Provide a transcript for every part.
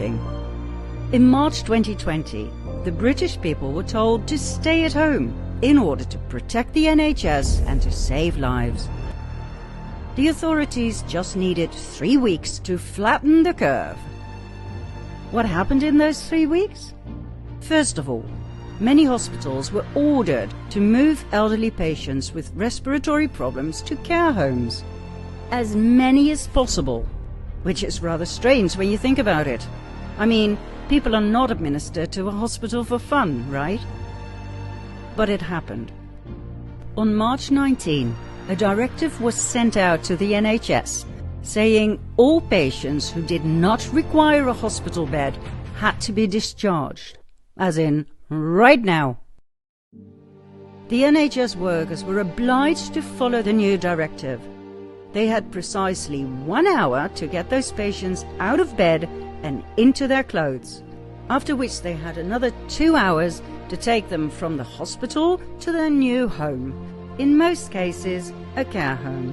In March 2020, the British people were told to stay at home in order to protect the NHS and to save lives. The authorities just needed 3 weeks to flatten the curve. What happened in those 3 weeks? First of all, many hospitals were ordered to move elderly patients with respiratory problems to care homes. As many as possible, which is rather strange when you think about it. I mean, people are not administered to a hospital for fun, right? But it happened. On March 19, a directive was sent out to the NHS saying all patients who did not require a hospital bed had to be discharged, as in right now. The NHS workers were obliged to follow the new directive. They had precisely 1 hour to get those patients out of bed and into their clothes, after which they had another 2 hours to take them from the hospital to their new home, in most cases a care home.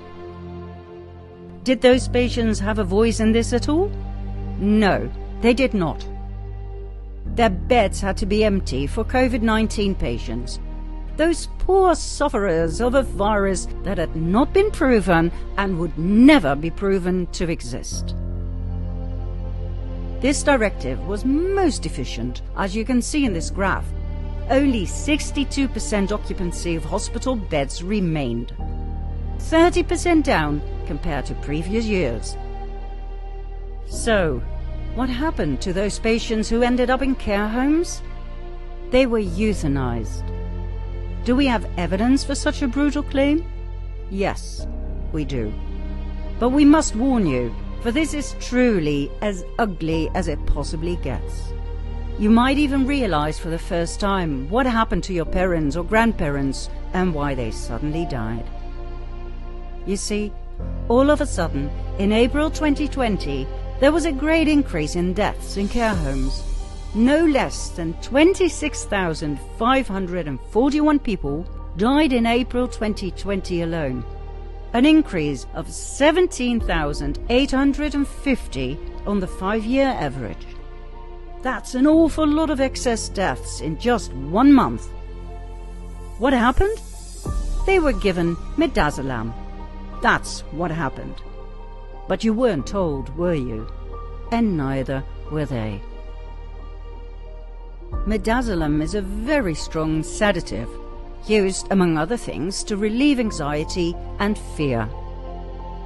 Did those patients have a voice in this at all? No, they did not. Their beds had to be empty for COVID-19 patients, those poor sufferers of a virus that had not been proven and would never be proven to exist. This directive was most efficient, as you can see in this graph. Only 62% occupancy of hospital beds remained, 30% down compared to previous years. So, what happened to those patients who ended up in care homes? They were euthanized. Do we have evidence for such a brutal claim? Yes, we do. But we must warn you, for this is truly as ugly as it possibly gets. You might even realize for the first time what happened to your parents or grandparents and why they suddenly died. You see, all of a sudden, in April 2020, there was a great increase in deaths in care homes. No less than 26,541 people died in April 2020 alone, an increase of 17,850 on the 5-year average. That's an awful lot of excess deaths in just 1 month. What happened? They were given midazolam. That's what happened. But you weren't told, were you? And neither were they. Midazolam is a very strong sedative, used among other things to relieve anxiety and fear.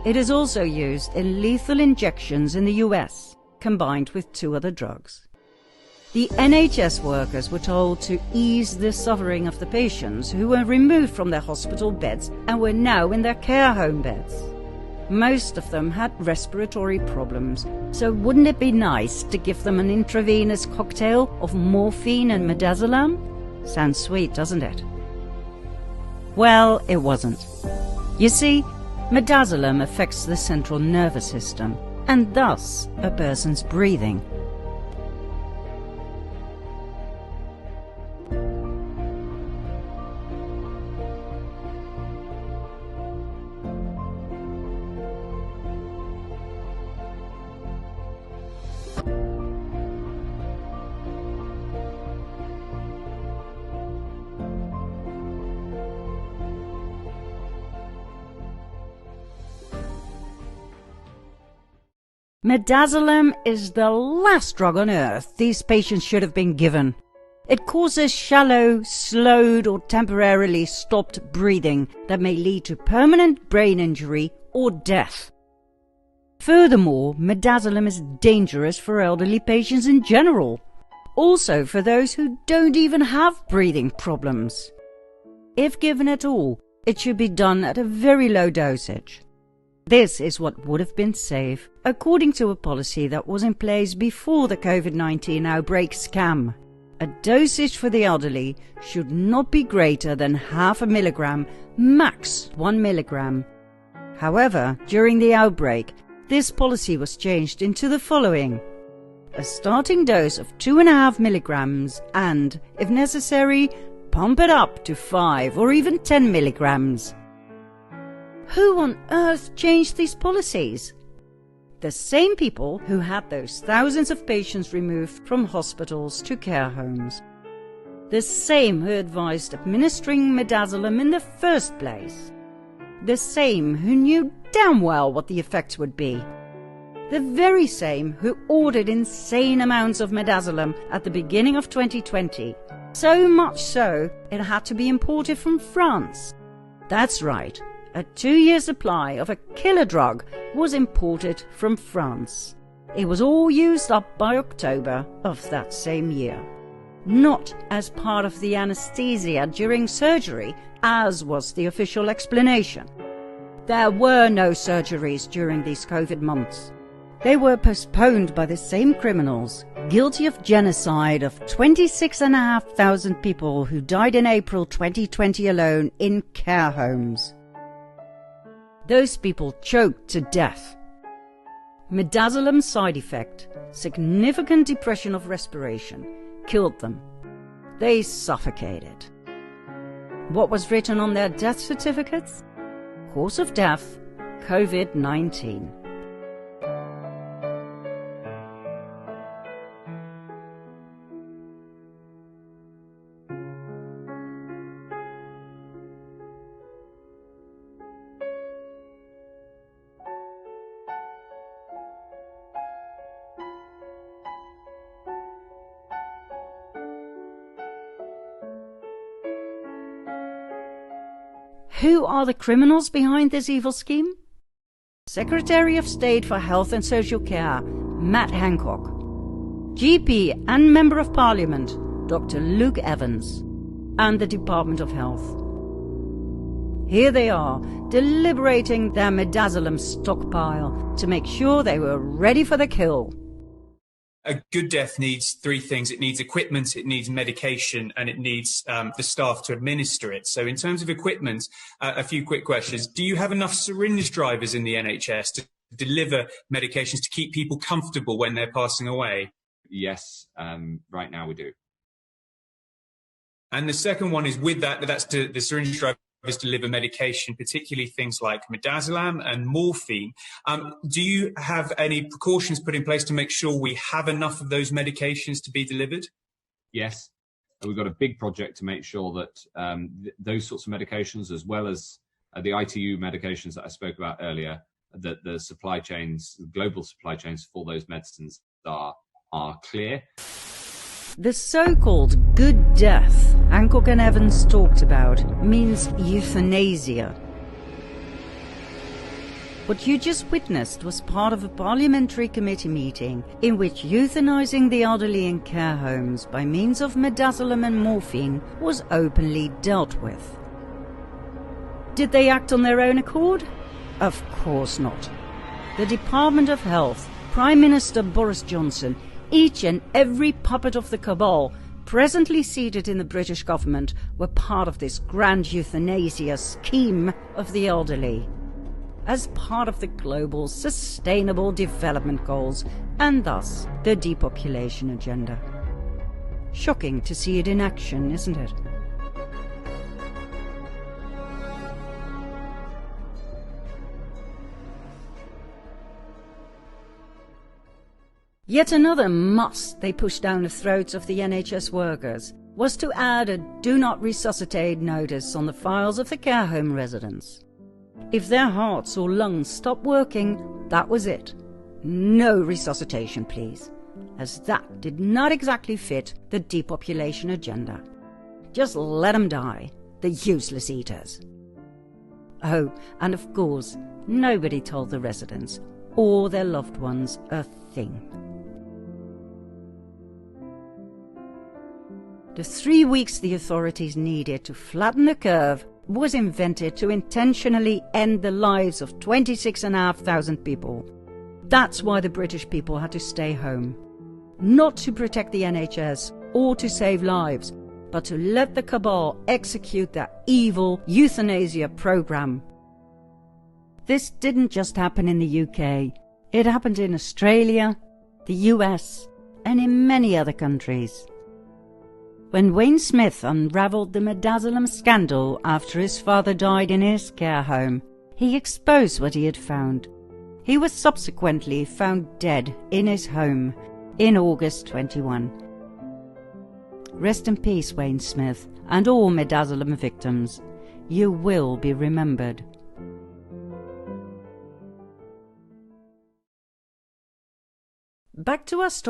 It is also used in lethal injections in the US, combined with 2 other drugs. The NHS workers were told to ease the suffering of the patients who were removed from their hospital beds and were now in their care home beds. Most of them had respiratory problems, so wouldn't it be nice to give them an intravenous cocktail of morphine and midazolam? Sounds sweet, doesn't it? Well, it wasn't. You see, midazolam affects the central nervous system, and thus a person's breathing. Midazolam is the last drug on earth these patients should have been given. It causes shallow, slowed or temporarily stopped breathing that may lead to permanent brain injury or death. Furthermore, midazolam is dangerous for elderly patients in general, also for those who don't even have breathing problems. If given at all, it should be done at a very low dosage. This is what would have been safe, according to a policy that was in place before the COVID-19 outbreak scam. A dosage for the elderly should not be greater than 0.5 milligram, max 1 milligram. However, during the outbreak, this policy was changed into the following: a starting dose of 2.5 milligrams and, if necessary, pump it up to 5 or even 10 milligrams. Who on earth changed these policies? The same people who had those thousands of patients removed from hospitals to care homes. The same who advised administering midazolam in the first place. The same who knew damn well what the effects would be. The very same who ordered insane amounts of midazolam at the beginning of 2020. So much so, it had to be imported from France. That's right, a 2-year supply of a killer drug was imported from France. It was all used up by October of that same year. Not as part of the anesthesia during surgery, as was the official explanation. There were no surgeries during these COVID months. They were postponed by the same criminals, guilty of genocide of 26,500 people who died in April 2020 alone in care homes. Those people choked to death. Midazolam side effect, significant depression of respiration, killed them. They suffocated. What was written on their death certificates? Cause of death, COVID-19. Who are the criminals behind this evil scheme? Secretary of State for Health and Social Care, Matt Hancock. GP and Member of Parliament, Dr. Luke Evans. And the Department of Health. Here they are, deliberating their midazolam stockpile to make sure they were ready for the kill. A good death needs 3 things. It needs equipment, it needs medication, and it needs the staff to administer it. So in terms of equipment, a few quick questions. Do you have enough syringe drivers in the NHS to deliver medications to keep people comfortable when they're passing away? Yes, right now we do. And the second one is with that's to the syringe drivers deliver medication, particularly things like midazolam and morphine. Do you have any precautions put in place to make sure we have enough of those medications to be delivered? Yes, we've got a big project to make sure that those sorts of medications, as well as the ITU medications that I spoke about earlier, that the supply chains, the global supply chains for those medicines are clear. The so-called good death Hancock and Evans talked about means euthanasia. What you just witnessed was part of a parliamentary committee meeting in which euthanizing the elderly in care homes by means of midazolam and morphine was openly dealt with. Did they act on their own accord? Of course not. The Department of Health, Prime Minister Boris Johnson, each and every puppet of the cabal presently seated in the British government were part of this grand euthanasia scheme of the elderly, as part of the global sustainable development goals and thus the depopulation agenda. Shocking to see it in action, isn't it? Yet another must they pushed down the throats of the NHS workers was to add a do not resuscitate notice on the files of the care home residents. If their hearts or lungs stopped working, that was it. No resuscitation, please, as that did not exactly fit the depopulation agenda. Just let them die, the useless eaters. Oh, and of course, nobody told the residents or their loved ones a thing. The 3 weeks the authorities needed to flatten the curve was invented to intentionally end the lives of 26,500 people. That's why the British people had to stay home. Not to protect the NHS or to save lives, but to let the cabal execute their evil euthanasia program. This didn't just happen in the UK. It happened in Australia, the US, and in many other countries. When Wayne Smith unravelled the midazolam scandal after his father died in his care home, he exposed what he had found. He was subsequently found dead in his home in August 21. Rest in peace, Wayne Smith, and all Midazolam victims. You will be remembered. Back to our story.